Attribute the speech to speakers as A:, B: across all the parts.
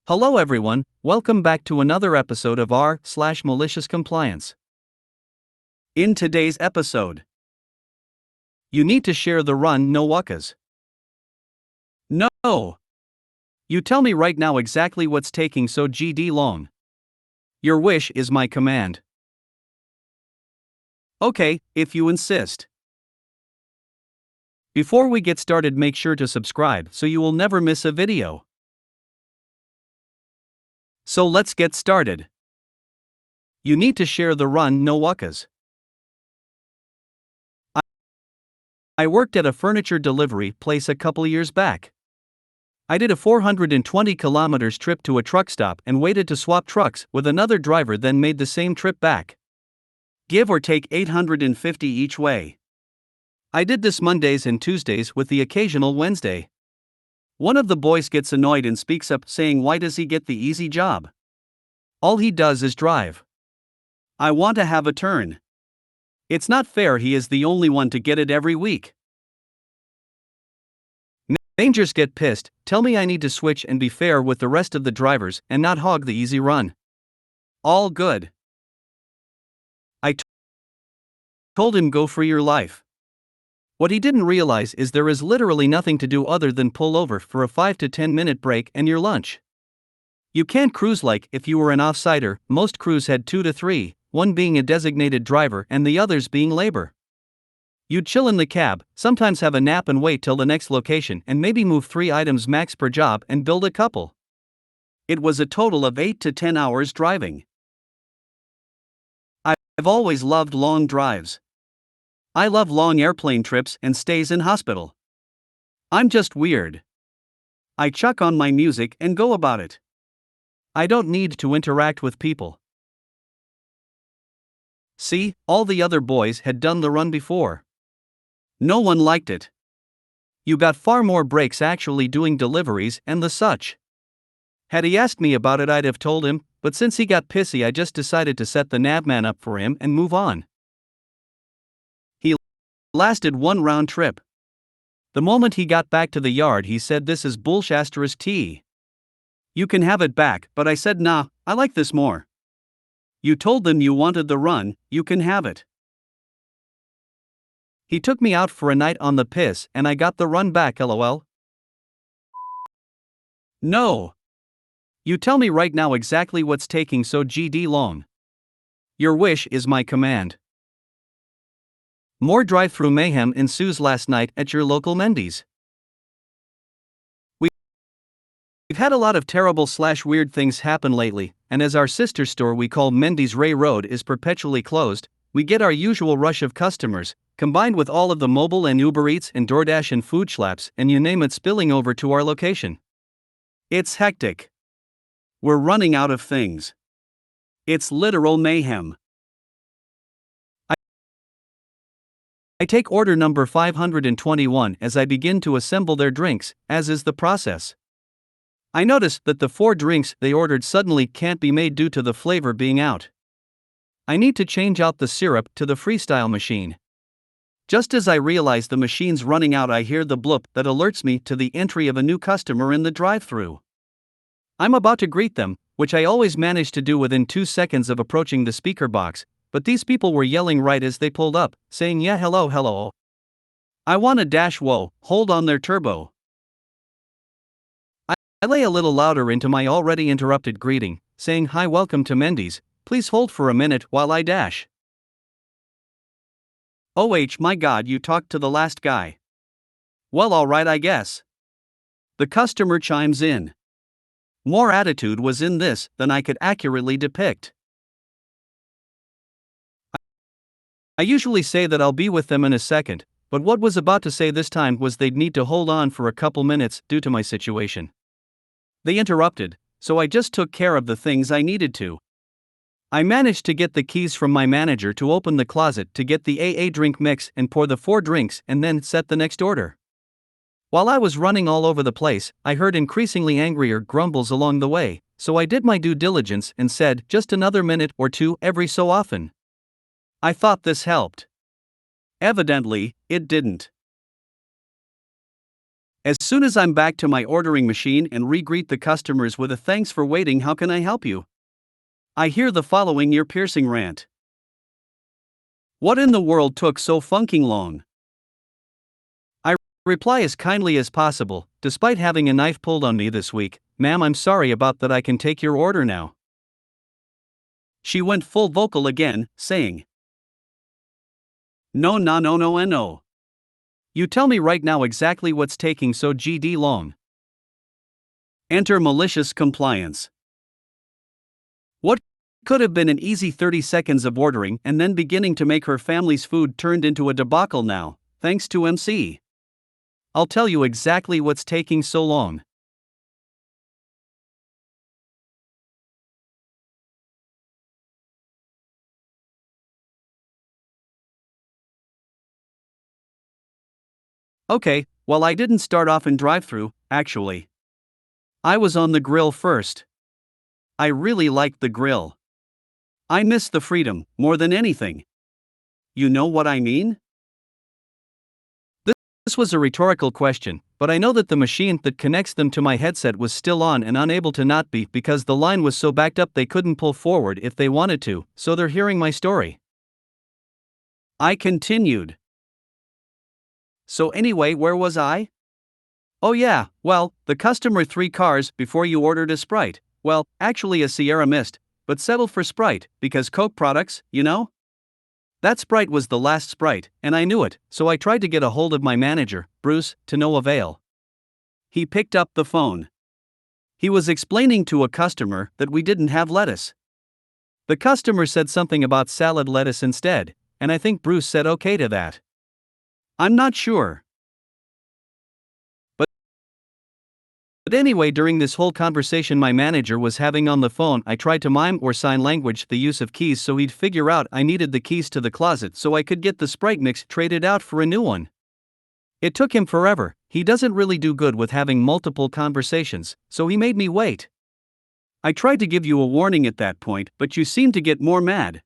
A: Hello everyone, welcome back to another episode of r/MaliciousCompliance. In today's episode, you need to share the run, no wuckas. No. You tell me right now exactly what's taking so GD long. Your wish is my command. Okay, if you insist. Before we get started, make sure to subscribe so you will never miss a video. So let's get started. You need to share the run, no wuckas. I worked at a furniture delivery place a couple years back. I did a 420 kilometers trip to a truck stop and waited to swap trucks with another driver, then made the same trip back. Give or take 850 each way. I did this Mondays and Tuesdays with the occasional Wednesday. One of the boys gets annoyed and speaks up, saying why does he get the easy job? All he does is drive. I want to have a turn. It's not fair he is the only one to get it every week. Managers get pissed, tell me I need to switch and be fair with the rest of the drivers and not hog the easy run. All good. I told him go for your life. What he didn't realize is there is literally nothing to do other than pull over for a 5 to 10 minute break and your lunch. You can't cruise like if you were an offsider. Most crews had 2 to 3, one being a designated driver and the others being labor. You'd chill in the cab, sometimes have a nap and wait till the next location and maybe move 3 items max per job and build a couple. It was a total of 8 to 10 hours driving. I've always loved long drives. I love long airplane trips and stays in hospital. I'm just weird. I chuck on my music and go about it. I don't need to interact with people. See, all the other boys had done the run before. No one liked it. You got far more breaks actually doing deliveries and the such. Had he asked me about it, I'd have told him, but since he got pissy, I just decided to set the navman up for him and move on. He lasted one round trip. The moment he got back to the yard, he said this is bullsh*t. You can have it back, but I said nah, I like this more. You told them you wanted the run, you can have it. He took me out for a night on the piss and I got the run back, lol. No. You tell me right now exactly what's taking so GD long. Your wish is my command. More drive-through mayhem ensues last night at your local Mendy's. We've had a lot of terrible/weird things happen lately, and as our sister store we call Mendy's Ray Road is perpetually closed, we get our usual rush of customers, combined with all of the mobile and Uber Eats and DoorDash and food schlaps and you name it spilling over to our location. It's hectic. We're running out of things. It's literal mayhem. I take order number 521 as I begin to assemble their drinks, as is the process. I notice that the 4 drinks they ordered suddenly can't be made due to the flavor being out. I need to change out the syrup to the freestyle machine. Just as I realize the machine's running out, I hear the bloop that alerts me to the entry of a new customer in the drive-thru. I'm about to greet them, which I always manage to do within 2 seconds of approaching the speaker box, but these people were yelling right as they pulled up, saying yeah hello. I want a dash, whoa, hold on their turbo. I lay a little louder into my already interrupted greeting, saying hi, welcome to Mendy's, please hold for a minute while I dash. Oh my god, you talked to the last guy. Well, alright, I guess. The customer chimes in. More attitude was in this than I could accurately depict. I usually say that I'll be with them in a second, but what was about to say this time was they'd need to hold on for a couple minutes due to my situation. They interrupted, so I just took care of the things I needed to. I managed to get the keys from my manager to open the closet to get the AA drink mix and pour the 4 drinks and then set the next order. While I was running all over the place, I heard increasingly angrier grumbles along the way, so I did my due diligence and said just another minute or 2 every so often. I thought this helped. Evidently, it didn't. As soon as I'm back to my ordering machine and re-greet the customers with a "thanks for waiting, how can I help you?" I hear the following ear-piercing rant. What in the world took so funking long? I reply as kindly as possible, despite having a knife pulled on me this week. "Ma'am, I'm sorry about that, I can take your order now." She went full vocal again, saying, "No, no, no, no, and no. You tell me right now exactly what's taking so GD long." Enter malicious compliance. What could have been an easy 30 seconds of ordering and then beginning to make her family's food turned into a debacle now, thanks to MC. I'll tell you exactly what's taking so long. Okay, well, I didn't start off in drive-thru, actually. I was on the grill first. I really liked the grill. I miss the freedom, more than anything. You know what I mean? This was a rhetorical question, but I know that the machine that connects them to my headset was still on and unable to not be because the line was so backed up they couldn't pull forward if they wanted to, so they're hearing my story. I continued. So anyway, where was I? Oh yeah, well, the customer 3 cars before you ordered a Sprite. Well, actually a Sierra Mist, but settled for Sprite, because Coke products, you know? That Sprite was the last Sprite, and I knew it, so I tried to get a hold of my manager, Bruce, to no avail. He picked up the phone. He was explaining to a customer that we didn't have lettuce. The customer said something about salad lettuce instead, and I think Bruce said okay to that. I'm not sure. But anyway, during this whole conversation my manager was having on the phone, I tried to mime or sign language the use of keys so he'd figure out I needed the keys to the closet so I could get the Sprite mix traded out for a new one. It took him forever. He doesn't really do good with having multiple conversations, so he made me wait. I tried to give you a warning at that point, but you seemed to get more mad.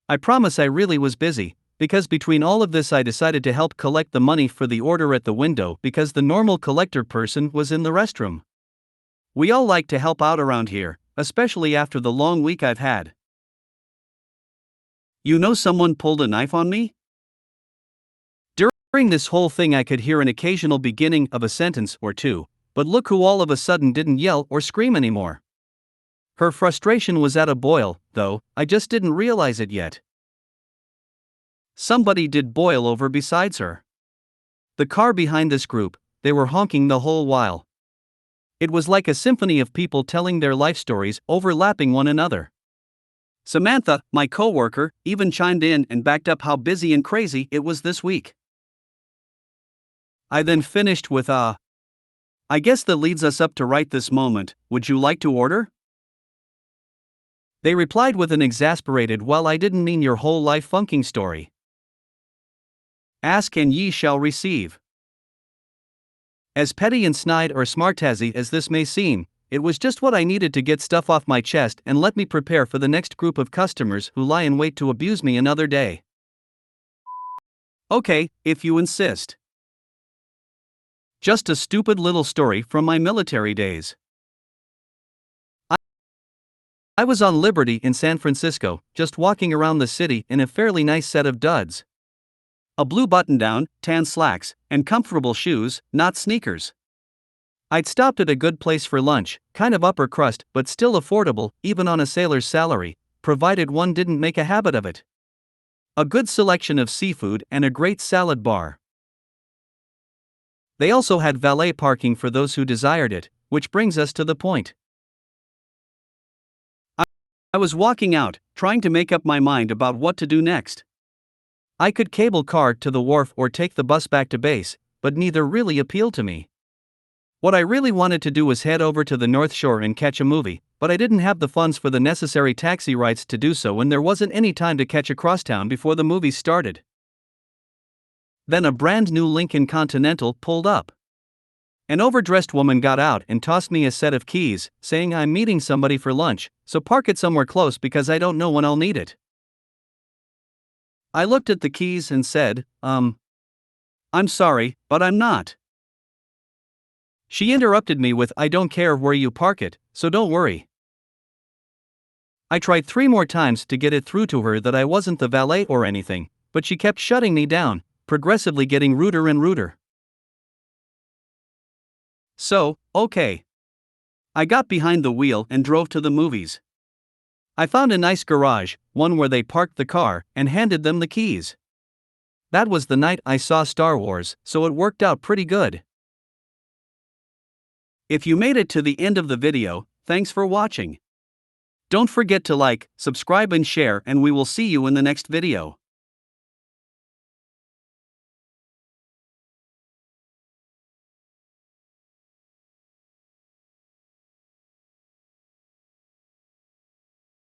A: I promise I really was busy, because between all of this I decided to help collect the money for the order at the window because the normal collector person was in the restroom. We all like to help out around here, especially after the long week I've had. You know, someone pulled a knife on me? During this whole thing I could hear an occasional beginning of a sentence or two, but look who all of a sudden didn't yell or scream anymore. Her frustration was at a boil, though, I just didn't realize it yet. Somebody did boil over besides her. The car behind this group, they were honking the whole while. It was like a symphony of people telling their life stories, overlapping one another. Samantha, my coworker, even chimed in and backed up how busy and crazy it was this week. I then finished with I guess that leads us up to right this moment, would you like to order? They replied with an exasperated, well, I didn't mean your whole life funking story. Ask and ye shall receive. As petty and snide or smartassy as this may seem, it was just what I needed to get stuff off my chest and let me prepare for the next group of customers who lie in wait to abuse me another day. Okay, if you insist. Just a stupid little story from my military days. I was on Liberty in San Francisco, just walking around the city in a fairly nice set of duds. A blue button-down, tan slacks, and comfortable shoes, not sneakers. I'd stopped at a good place for lunch, kind of upper crust but still affordable, even on a sailor's salary, provided one didn't make a habit of it. A good selection of seafood and a great salad bar. They also had valet parking for those who desired it, which brings us to the point. I was walking out, trying to make up my mind about what to do next. I could cable car to the wharf or take the bus back to base, but neither really appealed to me. What I really wanted to do was head over to the North Shore and catch a movie, but I didn't have the funds for the necessary taxi rides to do so and there wasn't any time to catch a crosstown before the movie started. Then a brand new Lincoln Continental pulled up. An overdressed woman got out and tossed me a set of keys, saying I'm meeting somebody for lunch, so park it somewhere close because I don't know when I'll need it. I looked at the keys and said, I'm sorry, but I'm not. She interrupted me with, "I don't care where you park it, so don't worry." I tried 3 more times to get it through to her that I wasn't the valet or anything, but she kept shutting me down, progressively getting ruder and ruder. So, okay. I got behind the wheel and drove to the movies. I found a nice garage, one where they parked the car, and handed them the keys. That was the night I saw Star Wars, so it worked out pretty good. If you made it to the end of the video, thanks for watching. Don't forget to like, subscribe and share, and we will see you in the next video.